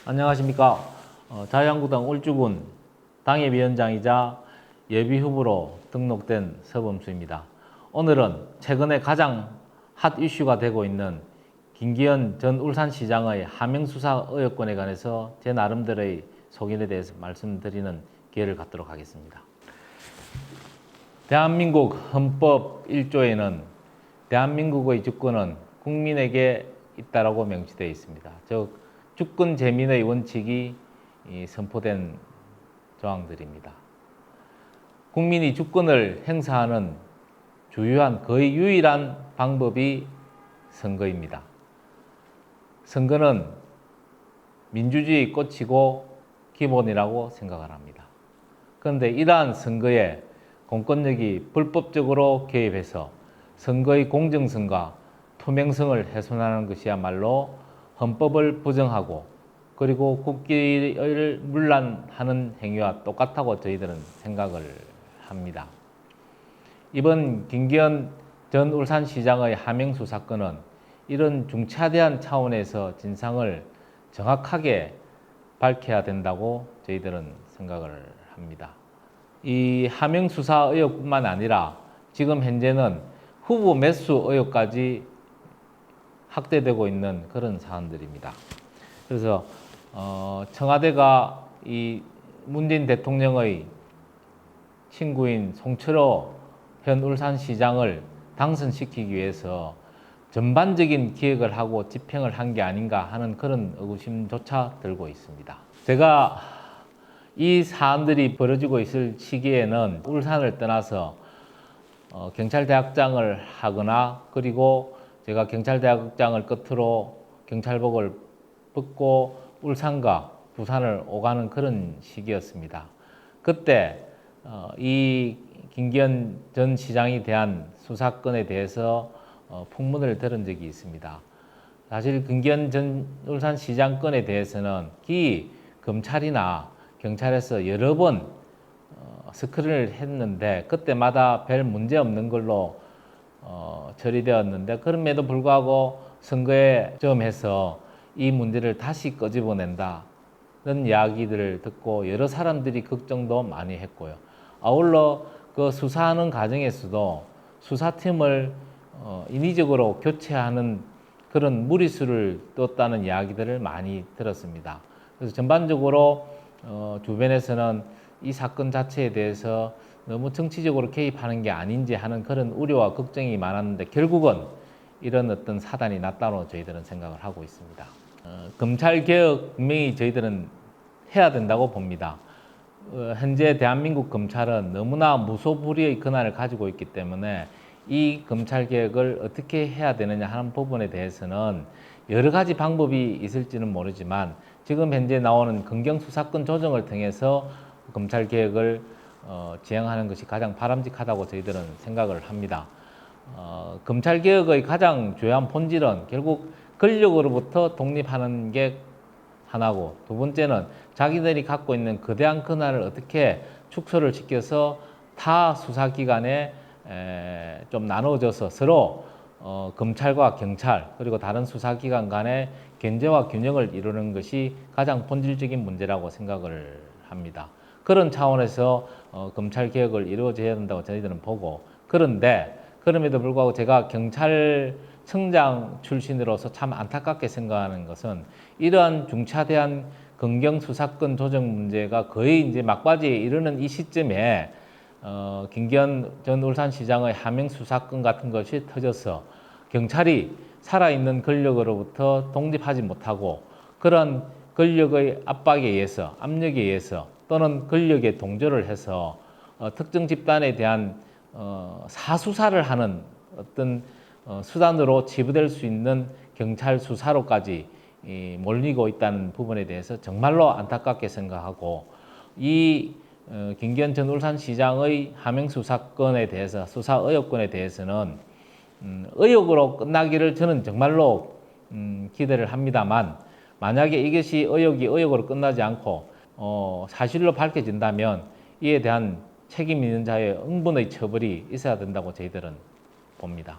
안녕하십니까. 자유한국당 울주군 당협위원장이자 예비후보로 등록된 서범수입니다. 오늘은 최근에 가장 핫 이슈가 되고 있는 김기현 전 울산시장의 하명수사 의혹권에 관해서 제 나름대로의 소견에 대해서 말씀드리는 기회를 갖도록 하겠습니다. 대한민국 헌법 1조에는 대한민국의 주권은 국민에게 있다라고 명시되어 있습니다. 즉 주권 재민의 원칙이 선포된 조항들입니다. 국민이 주권을 행사하는 주요한 거의 유일한 방법이 선거입니다. 선거는 민주주의의 꽃이고 기본이라고 생각을 합니다. 그런데 이러한 선거에 공권력이 불법적으로 개입해서 선거의 공정성과 투명성을 훼손하는 것이야말로 헌법을 부정하고 그리고 국기를 문란하는 행위와 똑같다고 저희들은 생각을 합니다. 이번 김기현 전 울산시장의 하명수 사건은 이런 중차대한 차원에서 진상을 정확하게 밝혀야 된다고 저희들은 생각을 합니다. 이 하명수사 의혹뿐만 아니라 지금 현재는 후보 매수 의혹까지 확대되고 있는 그런 사안들입니다. 그래서 청와대가 이 문재인 대통령의 친구인 송철호 현 울산시장을 당선시키기 위해서 전반적인 기획을 하고 집행을 한 게 아닌가 하는 그런 의구심조차 들고 있습니다. 제가 이 사안들이 벌어지고 있을 시기에는 울산을 떠나서 경찰대학장을 하거나 그리고 제가 경찰대학장을 끝으로 경찰복을 벗고 울산과 부산을 오가는 그런 시기였습니다. 그때 이 김기현 전 시장에 대한 수사건에 대해서 풍문을 들은 적이 있습니다. 사실 김기현 전 울산시장 건에 대해서는 검찰이나 경찰에서 여러 번 스크린을 했는데 그때마다 별 문제 없는 걸로 처리되었는데 그럼에도 불구하고 선거에 점해서 이 문제를 다시 끄집어낸다는 이야기들을 듣고 여러 사람들이 걱정도 많이 했고요. 아울러 그 수사하는 과정에서도 수사팀을 인위적으로 교체하는 그런 무리수를 뒀다는 이야기들을 많이 들었습니다. 그래서 전반적으로 주변에서는 이 사건 자체에 대해서 너무 정치적으로 개입하는 게 아닌지 하는 그런 우려와 걱정이 많았는데 결국은 이런 어떤 사단이 났다고 저희들은 생각을 하고 있습니다. 검찰개혁 분명히 저희들은 해야 된다고 봅니다. 현재 대한민국 검찰은 너무나 무소불위의 권한을 가지고 있기 때문에 이 검찰개혁을 어떻게 해야 되느냐 하는 부분에 대해서는 여러 가지 방법이 있을지는 모르지만 지금 현재 나오는 검경수사권 조정을 통해서 검찰개혁을 지향하는 것이 가장 바람직하다고 저희들은 생각을 합니다. 검찰개혁의 가장 주요한 본질은 결국 권력으로부터 독립하는 게 하나고 두 번째는 자기들이 갖고 있는 거대한 권한을 어떻게 축소를 시켜서 타 수사기관에 좀 나눠져서 서로 검찰과 경찰 그리고 다른 수사기관 간의 견제와 균형을 이루는 것이 가장 본질적인 문제라고 생각을 합니다. 그런 차원에서 검찰개혁을 이루어져야 된다고 저희들은 보고 그런데 그럼에도 불구하고 제가 경찰청장 출신으로서 참 안타깝게 생각하는 것은 이러한 중차대한 검경수사권 조정 문제가 거의 이제 막바지에 이르는 이 시점에 김기현 전 울산시장의 하명수사권 같은 것이 터져서 경찰이 살아있는 권력으로부터 독립하지 못하고 그런 권력의 압박에 의해서 압력에 의해서 또는 권력에 동조를 해서 특정 집단에 대한 사수사를 하는 어떤 수단으로 치부될 수 있는 경찰 수사로까지 몰리고 있다는 부분에 대해서 정말로 안타깝게 생각하고 이 김기현 전 울산시장의 하명수 사건에 대해서 수사 의혹권에 대해서는 의혹으로 끝나기를 저는 정말로 기대를 합니다만 만약에 이것이 의혹이 의혹으로 끝나지 않고 사실로 밝혀진다면 이에 대한 책임 있는 자의 응분의 처벌이 있어야 된다고 저희들은 봅니다.